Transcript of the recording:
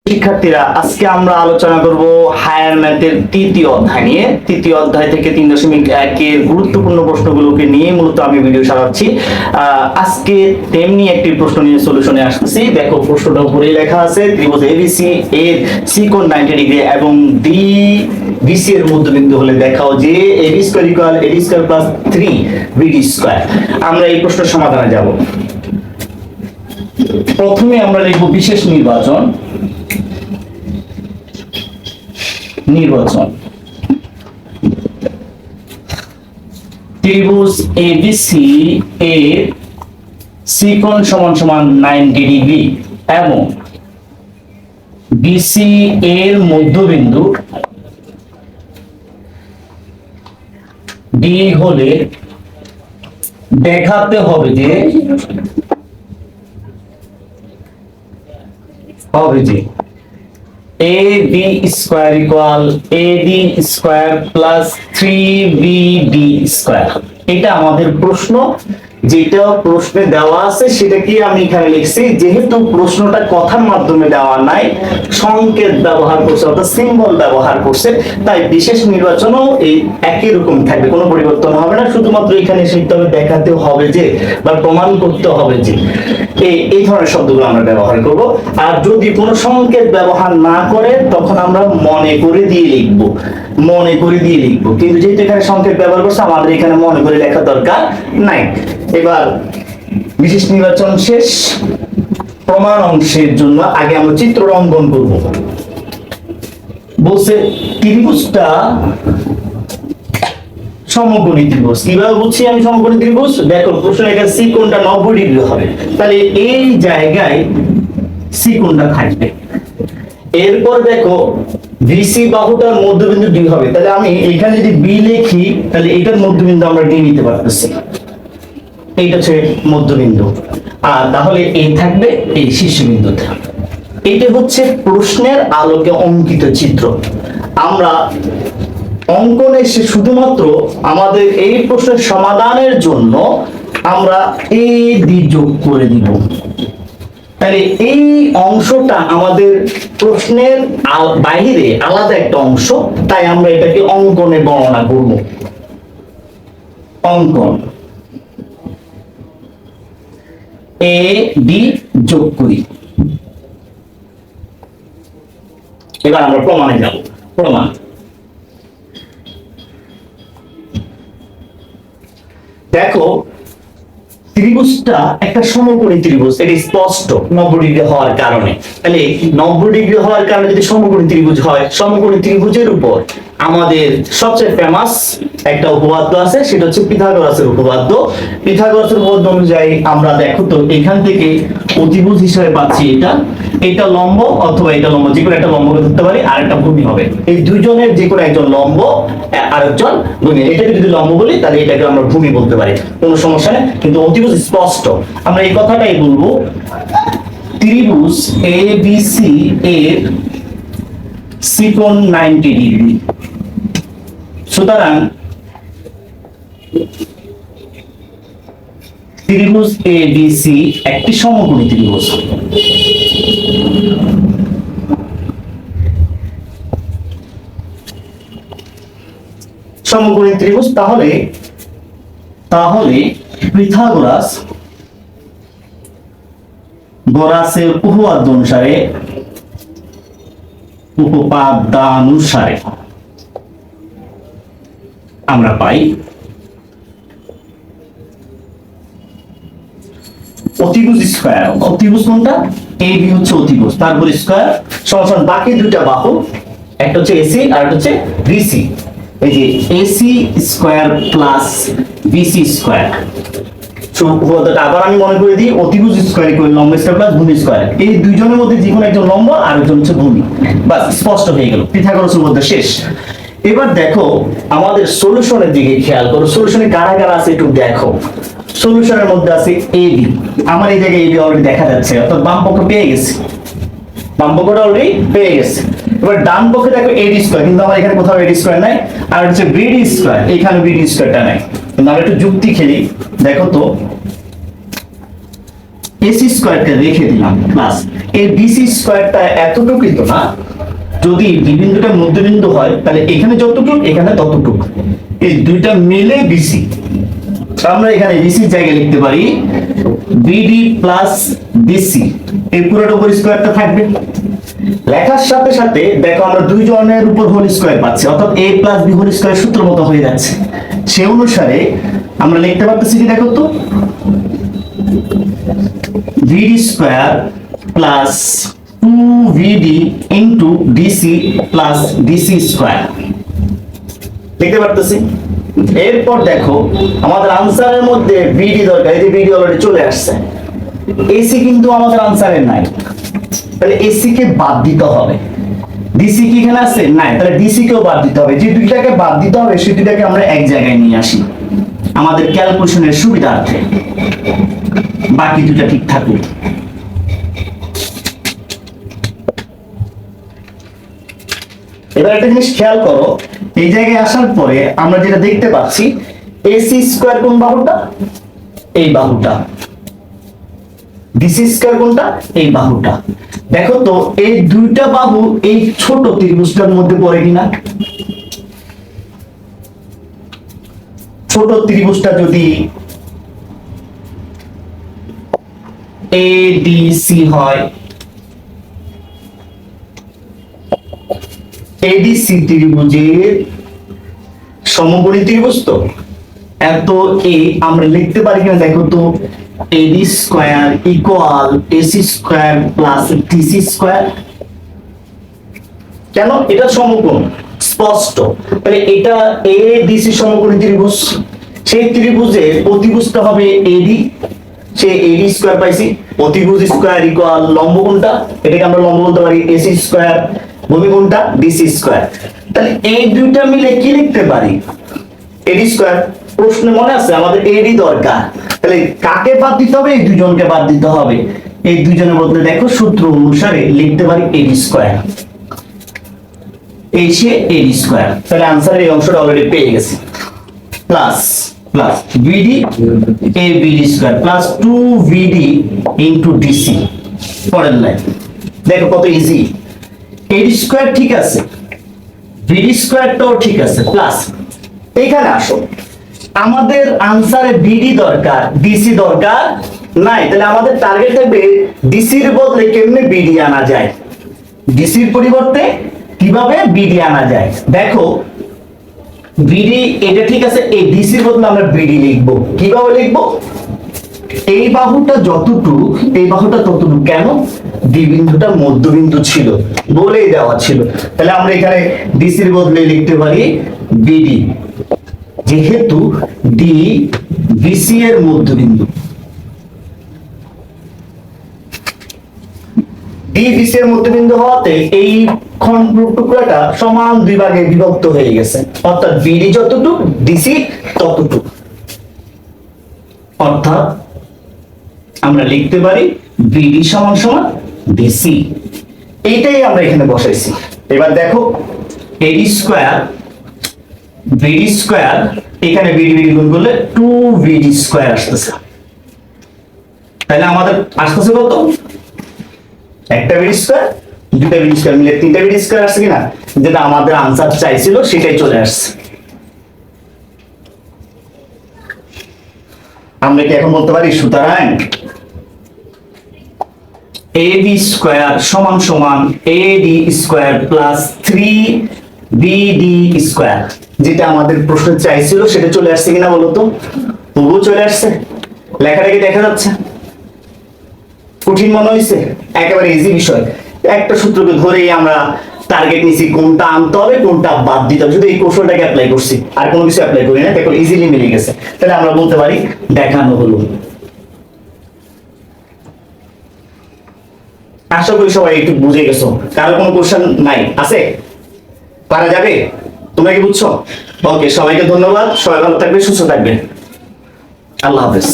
শিক্ষার্থীরা, আজকে আমরা আলোচনা করব হায়ার ম্যাথের তৃতীয় অধ্যায় নিয়ে। তৃতীয় অধ্যায় থেকে 3.1 এর গুরুত্বপূর্ণ প্রশ্নগুলোকে নিয়ে মূলত আমি ভিডিও সাজাচ্ছি। আজকে তেমনি একটি প্রশ্ন নিয়ে সলিউশনে আসছি। দেখো, প্রশ্নটা উপরে লেখা আছে, ত্রিভুজ এবিসি এর সি কোণ 90 ডিগ্রি এবং ডি বিসি এর মধ্যবিন্দু হলে দেখাও যে এবি স্কয়ার ইকুয়াল এডি স্কয়ার প্লাস 3 বিডি স্কয়ার। আমরা এই প্রশ্নের সমাধানে যাব। প্রথমে আমরা লিখব বিশেষ নির্বাচন। ত্রিভুজ এবিসি এর সি কোণ সমান সমান 90 ডিগ্রি এবং বিসি এর মধ্যবিন্দু ডি হলে দেখাতে হবে যে AB square equal AD square plus 3BD square. এটা আমাদের প্রশ্ন, যেটা প্রশ্নে দেওয়া আছে সেটা কি আমি এখানে লিখছি। যেহেতু প্রশ্নটা কথার মাধ্যমে দেওয়া নাই, সংকেত ব্যবহার করছে অর্থাৎ সিম্বল ব্যবহার করছে, তাই বিশেষ নির্বাচনও এই একই রকম থাকবে, কোনো পরিবর্তন হবে না। শুধুমাত্র এখানে শিখতে হবে, দেখাতে হবে যে বা প্রমাণ করতে হবে যে এই ধরনের শব্দগুলো আমরা ব্যবহার করব। আর যদি কোনো সংকেত ব্যবহার না করে তখন আমরা মনে করে দিয়ে লিখবো। কিন্তু যেহেতু এখানে সংকেত ব্যবহার করছে, আমাদের এখানে মনে করে লেখার দরকার নাই। এবার বিশেষ নির্বাচন শেষ। প্রমাণ অংশের জন্য আগে আমরা চিত্র অঙ্কন করব। বলছে ত্রিভুজটা সমকোণী ত্রিভুজ। কিভাবে বুঝছি আমি সমকোণী ত্রিভুজ? দেখো, প্রশ্ন এখানে সি কোণটা 90 ডিগ্রি হবে, তাহলে এই জায়গায় সি কোণটা থাকবে। এরপর দেখো বিসি বাহুটার মধ্যবিন্দু ডি হবে, তাহলে আমি এখানে যদি বি লিখি তাহলে এটার মধ্যবিন্দু আমরা ডি নিতে পারতেছি। এইটা হচ্ছে মধ্যবিন্দু, আর তাহলে এই থাকবে এই শীর্ষবিন্দু। এইটা হচ্ছে প্রশ্নের আলোকে অঙ্কিত চিত্র। আমরা অঙ্কনে শুধুমাত্র আমাদের এই প্রশ্নের সমাধানের জন্য আমরা এ ডি যোগ করে দিব। তাহলে এই অংশটা আমাদের প্রশ্নের বাইরে আলাদা একটা অংশ, তাই আমরা এটাকে অঙ্কনে বর্ণনা করব। অঙ্কন এ ডি যোগ করি। এবার আমরা প্রমাণে যাব। প্রমাণ, দেখো ত্রিভুজটা একটা সমকোণী ত্রিভুজ, এটা স্পষ্ট 90 ডিগ্রি হওয়ার কারণে। তাহলে 90 ডিগ্রি হওয়ার কারণে যদি সমকোণী ত্রিভুজ হয়, সমকোণী ত্রিভুজের উপর আমাদের সবচেয়ে ফেমাস একটা উপপাদ্য আছে, সেটা হচ্ছে পিথাগোরাসের উপপাদ্য। পিথাগোরাসের উপপাদ্য অনুযায়ী আমরা দেখো তো এখান থেকে অতিভুজ হিসেবে পাচ্ছি এটা লম্ব অথবা এটা লম্ব, যে কোনো একটা লম্বকে ধরতে পারি, আর একটা ভূমি হবে। এই দুইজনের যে কোনো একজন লম্ব, আরেকজন ভূমি। এটাকে যদি লম্ব বলি তাহলে এটাকে আমরা ভূমি বলতে পারি, কোনো সমস্যা নেই। কিন্তু অতিভুজ স্পষ্ট, আমরা এই কথাটাই বলবো। ত্রিভুজ এবিসি এর সি কোণ 90 ডিগ্রি। সুতরাং ত্রিভুজ এবিসি একটি সমকোণী ত্রিভুজ। সমকোণী ত্রিভুজ, তাহলে পিথাগোরাসের উপপাদ্যানুসারে আমরা পাই অতিভুজ স্কয়ার। অতিভুজ কোনটা? এবি হচ্ছে অতিভুজ, তারপর স্কয়ার সমান বাকি দুটো বাহু, একটা হচ্ছে এসি আর একটা হচ্ছে বিসি। এই যে AC square plus BC square. আবার আমি মনে করে দিই, অতিভুজ স্কয়ার ইকুয়াল লম্ব স্কয়ার প্লাস ভূমি স্কয়ার। এই দুইজনের মধ্যে যে কোনো একজন লম্ব আর একজন হচ্ছে ভূমি। বাস, স্পষ্ট হয়ে গেল, পিথাগোরাসের উপপাদ্য শেষ। এবার দেখো আমাদের সলিউশনের দিকে খেয়াল করো। সলিউশনে কারা কারা আছে একটু দেখো। সলিউশনের মধ্যে আছে এবি। আমার এই জায়গায় এবি অলরেডি দেখা যাচ্ছে, অর্থাৎ বাম পক্ষ পেয়ে গেছি, বাম পক্ষটা অলরেডি পেয়ে গেছে। এবার ডান পক্ষে দেখো এডি স্কয়ার, কিন্তু আমার এখানে কোথাও এডি স্কয়ার নাই, আর হচ্ছে বিডি স্কয়ার, এখানে বিডি স্কয়ারটা নাই। কিন্তু আমরা একটু যুক্তি খেলি, দেখো তো এসি স্কয়ারটা রেখে দিলাম প্লাস এই বিসি স্কয়ারটা এতটুকুই তো না, যদি বিন্দুটা মধ্যবিন্দু হয় তাহলে এখানে যতটুকু এখানে ততটুকু, এই দুইটা মিলে বিসি। আমরা এখানে বিসি জায়গায় লিখতে পারি বিডি প্লাস বিসি, এই পুরোটা উপর স্কয়ারটা থাকবে। লেখার সাথে সাথে দেখো আমরা দুই জনের উপর হোল স্কয়ার পাচ্ছি, অর্থাৎ a plus B whole square সূত্র মতো হয়ে যাচ্ছে। সেই অনুসারে আমরা লিখতে পারতেছি কি দেখো তো, vd square plus 2vd into DC plus DC square লিখতে পারতেছি। এরপর দেখো আমাদের আনসারের মধ্যে বিডি দরকার, এই যে বিডি অলরেডি চলে আসছে, এসি কিন্তু আমাদের আনসারে নাই, তাহলে এসি কে বাদ দিতে হবে। ডিসি কি এখানে আছে? নাই, তাহলে ডিসি কেও বাদ দিতে হবে। যে দুইটাকে বাদ দিতে হবে সেই দুইটাকে আমরা এক জায়গায় নিয়ে আসি আমাদের ক্যালকুলেশনের সুবিধার্থে, বাকি দুইটা ঠিক থাকুক। এবার একটা জিনিস খেয়াল করো, এই জায়গায় আসার পরে আমরা যেটা দেখতে পাচ্ছি এসি স্কয়ার কোন বাহুটা? এই বাহুটা। ডিসি স্কয়ার কোনটা? এই বাহুটা। দেখো তো এই দুইটা বাহু এই ছোট ত্রিভুজটার মধ্যে পড়ে কিনা? ছোট ত্রিভুজটা যদি এডিসি হয়, এডিসি ত্রিভুজের সমকোণী ত্রিভুজ তো, এত এ আমরা লিখতে পারি কিনা দেখো তো, AD square equal AC square plus DC square. কেন? এটা সমকোণ স্পষ্ট, তাহলে এটা এডিসি সমকোণী ত্রিভুজ, সেই ত্রিভুজের অতিভুজটা হবে এডি, সে এডি স্কয়ার পাইছি, অতিভুজ স্কয়ার ইকুয়াল লম্ব কোণটা, এটাকে আমরা লম্ব বলতে পারি এসি স্কয়ার, ভূমি কোণটা ডিসি স্কয়ার। তাহলে এই দুইটা মিলে কি লিখতে পারি? এডি স্কয়ার। প্রশ্নে মনে আছে আমাদের এডি দরকার, তাহলে কাকে বাদ দিতে হবে? এই দুজনকে বাদ দিতে হবে। এই দুজনের মধ্যে দেখো সূত্র অনুসারে লিখতে পারি এডি স্কয়ার, এই সে এডি স্কয়ার। তাহলে আনসারের এই অংশটা অলরেডি পেয়ে গেছি, প্লাস প্লাস বিডি এ BD square plus 2vd into DC. পরের লাইন দেখো কত ইজি, এডি স্কয়ার ঠিক আছে, বিডি স্কয়ারটাও ঠিক আছে, প্লাস এখানে আসো আমাদের আনসারে বিডি দরকার, ডিসি দরকার নাই, তাহলে আমাদের টার্গেট থাকবে ডিসির বদলে কেমনে বিডি আনা যায়, ডিসির পরিবর্তে কিভাবে বিডি আনা যায়। দেখো বিডি এটা ঠিক আছে, এই ডিসির বদলে আমরা বিডি লিখবো। কিভাবে লিখবো? এই বাহুটা যতটুকু এই বাহুটা ততটুকু, কেন? ডি বিন্দুটা মধ্যবিন্দু ছিল বলেই দেওয়া ছিল, তাহলে আমরা এখানে ডিসির বদলে লিখতে পারি বিডি, যেহেতু ডি বিসি এর মধ্যবিন্দু, ডি বিসি এর মধ্যবিন্দু হওয়াতে এই খণ্ড টুকরাটা সমান দুই ভাগে বিভক্ত হয়ে গেছে, অর্থাৎ বিডি যতটুকু ডিসি ততটুকু, অর্থাৎ আমরা লিখতে পারি বিডি সমান সমান ডিসি। এইটাই আমরা এখানে বসাইছি। এবার দেখো এডি স্কয়ার বিডি স্কয়ার, এখানে বিডি বিডি গুণ করলে 2vd স্কয়ার আসতেছে, তাহলে আমাদের আসতেছে কত? একটা বিডি স্কয়ার, দুটা বিডি স্কয়ার মিলে তিনটা বিডি স্কয়ার আসছে কিনা, যেটা আমাদের আনসার চাইছিল সেটাই চলে আসছে। আমরা কি এখন বলতে পারি সুতরাং ab স্কয়ার সমান সমান ad square plus 3bd square, যেটা আমাদের প্রশ্ন চাইছিল সেটা চলে আসছে কিনা বলো তো? তবুও চলে আসছে, লেখাটা কি দেখা যাচ্ছে? কঠিন মনে হয়েছে? একেবারে ইজি বিষয়, একটা সূত্রকে ধরেই আমরা টার্গেট নিছি কোনটা আনতে হবে কোনটা বাদ দিতে হবে, শুধু এই কৌশলটাকে অ্যাপ্লাই করছি, আর কোনো কিছু অ্যাপ্লাই করি না, দেখো ইজিলি মিলে গেছে। তাহলে আমরা বলতে পারি দেখানো হলো। আশা করি সবাই একটু বুঝে গেছো, কারো কোনো কোশ্চেন নাই আছে? পারা যাবে? তোমরা কি বুঝছো? ওকে, সবাইকে ধন্যবাদ, সবাই ভালো থাকবে, সুস্থ থাকবে, আল্লাহ হাফেজ।